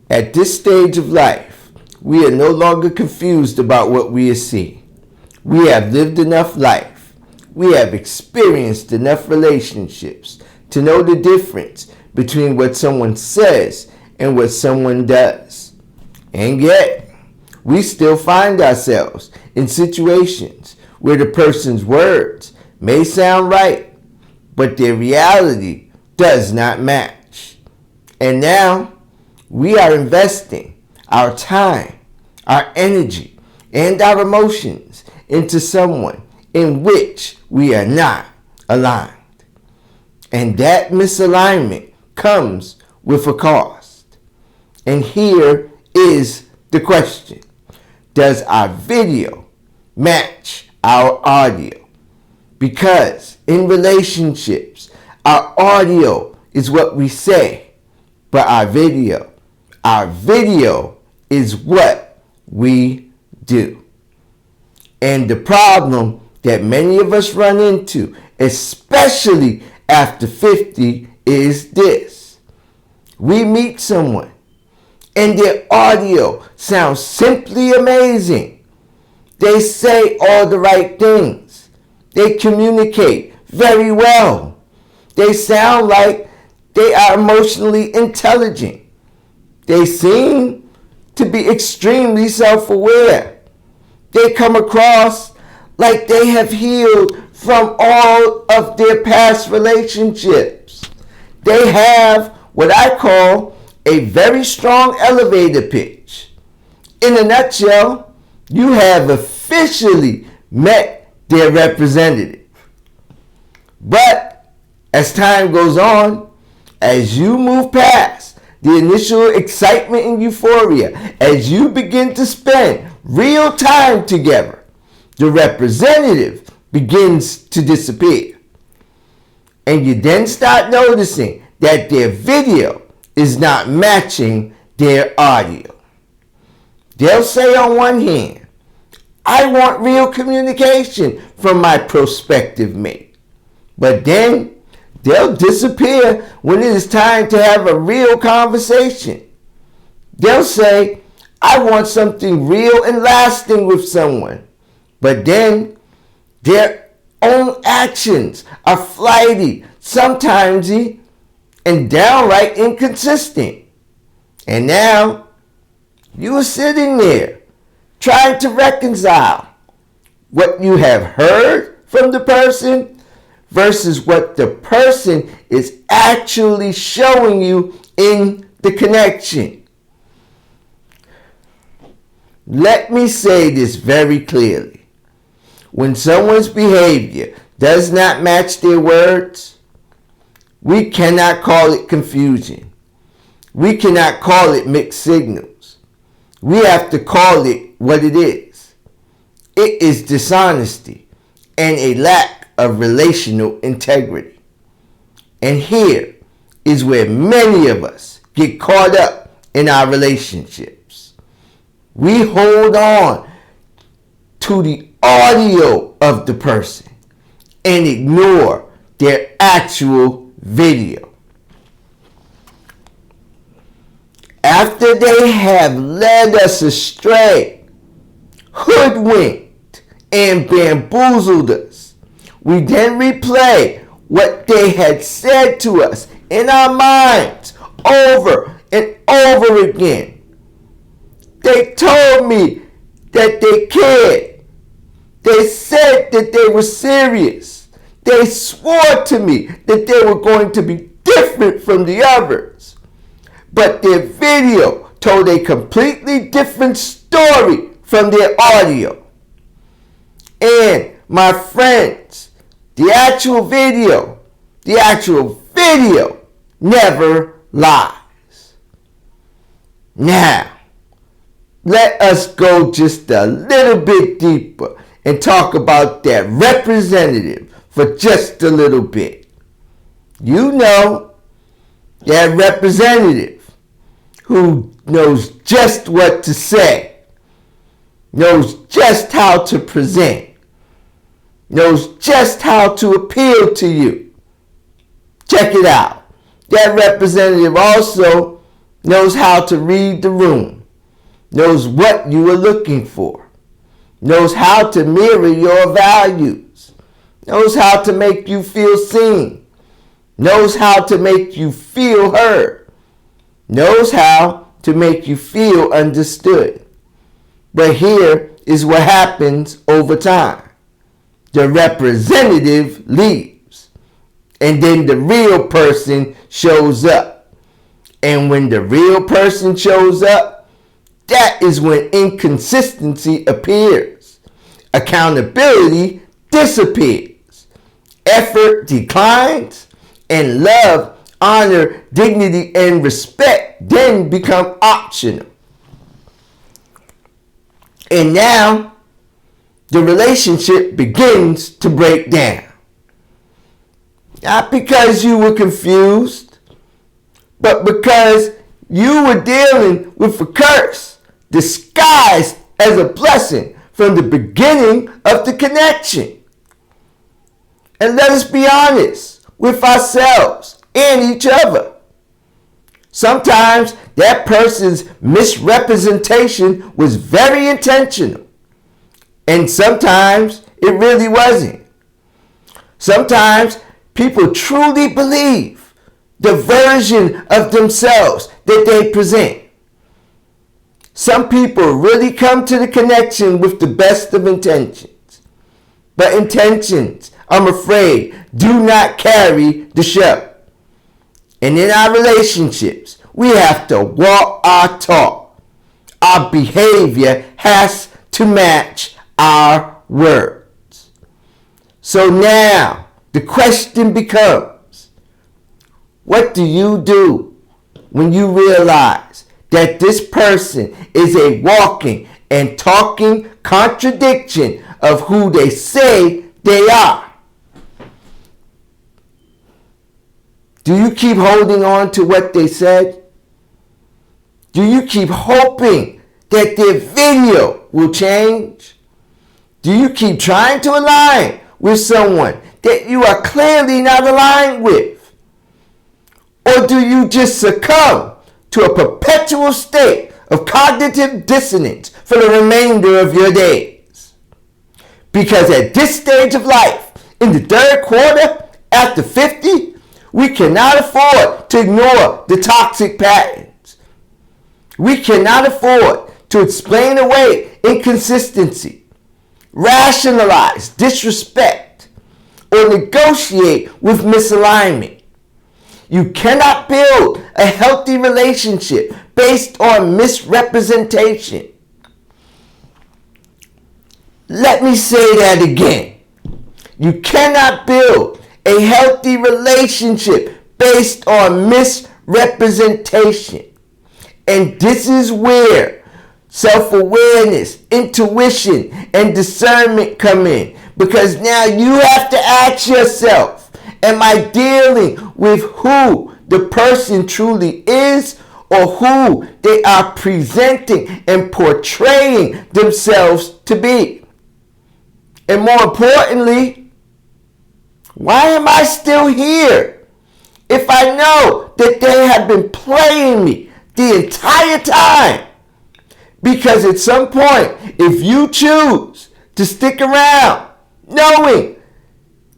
At this stage of life, we are no longer confused about what we are seeing. We have lived enough life. We have experienced enough relationships to know the difference between what someone says and what someone does. And yet, we still find ourselves in situations where the person's words may sound right, but their reality does not match. And now, we are investing our time, our energy, and our emotions into someone in which we are not aligned. And that misalignment comes with a cost. And here is the question. Does our video match our audio? Because in relationships, our audio is what we say, but our video is what we do. And the problem that many of us run into, especially after 50, is this. We meet someone and their audio sounds simply amazing. They say all the right things. They communicate very well. They sound like they are emotionally intelligent. They seem to be extremely self-aware. They come across like they have healed from all of their past relationships. They have what I call a very strong elevator pitch. In a nutshell, you have officially met their representative. But as time goes on, as you move past the initial excitement and euphoria, as you begin to spend real time together, the representative begins to disappear. And you then start noticing that their video is not matching their audio. They'll say on one hand, I want real communication from my prospective mate. But then they'll disappear when it is time to have a real conversation. They'll say, I want something real and lasting with someone. But then their own actions are flighty, sometimes and downright inconsistent. And now you are sitting there trying to reconcile what you have heard from the person versus what the person is actually showing you in the connection. Let me say this very clearly. When someone's behavior does not match their words, we cannot call it confusion. We cannot call it mixed signals. We have to call it what it is. It is dishonesty and a lack of relational integrity. And here is where many of us get caught up in our relationships. We hold on to the audio of the person and ignore their actual video. After they have led us astray, hoodwinked, and bamboozled us, we then replay what they had said to us in our minds over and over again. They told me that they cared. They said that they were serious. They swore to me that they were going to be different from the others. But their video told a completely different story from their audio. And my friends, the actual video never lies. Now, let us go just a little bit deeper and talk about that representative for just a little bit. You know, that representative who knows just what to say, knows just how to present, knows just how to appeal to you. Check it out. That representative also knows how to read the room, knows what you are looking for, knows how to mirror your values, knows how to make you feel seen, knows how to make you feel heard, knows how to make you feel understood. But here is what happens over time. The representative leaves, and then the real person shows up. And when the real person shows up, that is when inconsistency appears. Accountability disappears. Effort declines, and love, honor, dignity, and respect then become optional. And now, the relationship begins to break down. Not because you were confused, but because you were dealing with a curse disguised as a blessing from the beginning of the connection. And let us be honest with ourselves and each other. Sometimes that person's misrepresentation was very intentional. And sometimes it really wasn't. Sometimes people truly believe the version of themselves that they present. Some people really come to the connection with the best of intentions. But intentions, I'm afraid, do not carry the show. And in our relationships, we have to walk our talk. Our behavior has to match our words. So now the question becomes, what do you do when you realize that this person is a walking and talking contradiction of who they say they are? Do you keep holding on to what they said? Do you keep hoping that their video will change? Do you keep trying to align with someone that you are clearly not aligned with? Or do you just succumb to a perpetual state of cognitive dissonance for the remainder of your days? Because at this stage of life, in the third quarter, after 50, we cannot afford to ignore the toxic patterns. We cannot afford to explain away inconsistency, rationalize disrespect, or negotiate with misalignment. You cannot build a healthy relationship based on misrepresentation. Let me say that again. You cannot build a healthy relationship based on misrepresentation. And this is where self-awareness, intuition, and discernment come in. Because now you have to ask yourself, am I dealing with who the person truly is, or who they are presenting and portraying themselves to be? And more importantly, why am I still here if I know that they have been playing me the entire time? Because at some point, if you choose to stick around knowing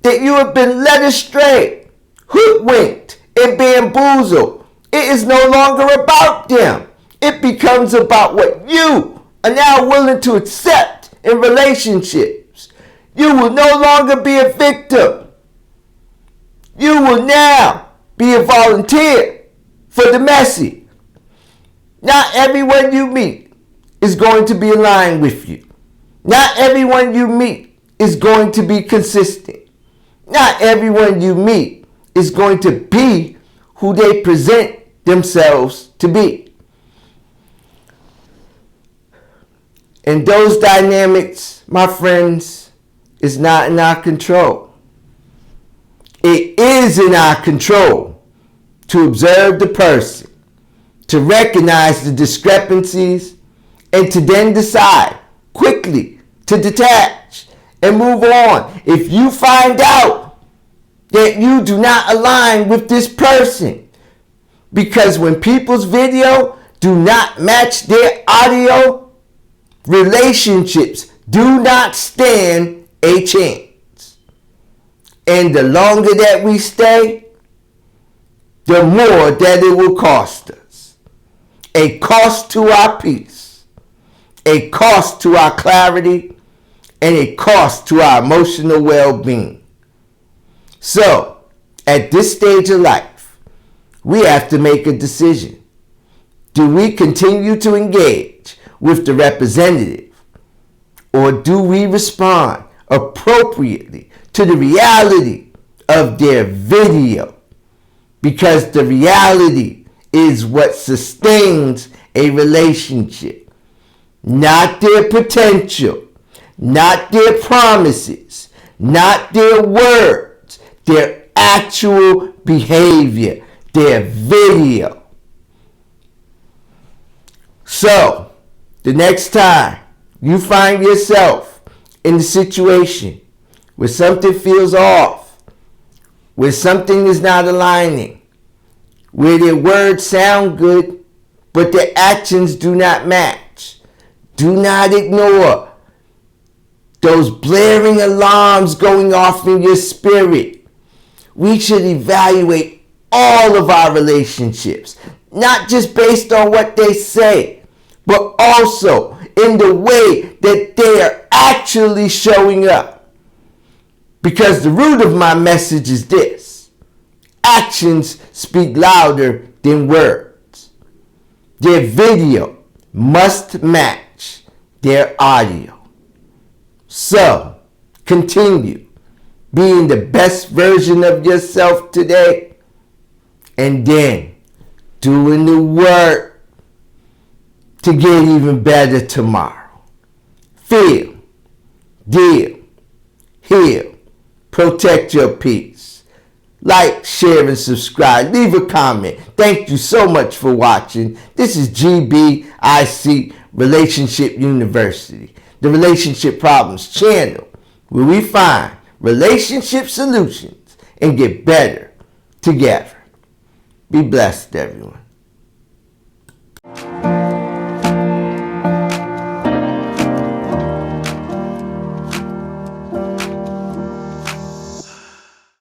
that you have been led astray, hoodwinked, and bamboozled, it is no longer about them. It becomes about what you are now willing to accept in relationships. You will no longer be a victim. You will now be a volunteer for the messy. Not everyone you meet is going to be aligned with you. Not everyone you meet is going to be consistent. Not everyone you meet is going to be who they present themselves to be. And those dynamics, my friends, is not in our control. It is in our control to observe the person, to recognize the discrepancies, and to then decide quickly to detach and move on. If you find out that you do not align with this person, Because when people's video do not match their audio, relationships do not stand a chance. And the longer that we stay, the more that it will cost us. A cost to our peace, a cost to our clarity, and a cost to our emotional well-being. So, at this stage of life, we have to make a decision. Do we continue to engage with the representative, or do we respond appropriately to the reality of their video? Because the reality is what sustains a relationship, not their potential, not their promises, not their words, their actual behavior, their video. So, the next time you find yourself in a situation where something feels off, where something is not aligning, where their words sound good, but their actions do not match, do not ignore those blaring alarms going off in your spirit. We should evaluate all of our relationships, not just based on what they say, but also in the way that they are actually showing up. Because the root of my message is this: actions speak louder than words. Their video must match their audio. So, continue being the best version of yourself today, and then doing the work to get even better tomorrow. Feel, deal, heal, protect your peace. Like, share, and subscribe. Leave a comment. Thank you so much for watching. This is GBIC Relationship University, the Relationship Problems channel, where we find relationship solutions and get better together. Be blessed, everyone.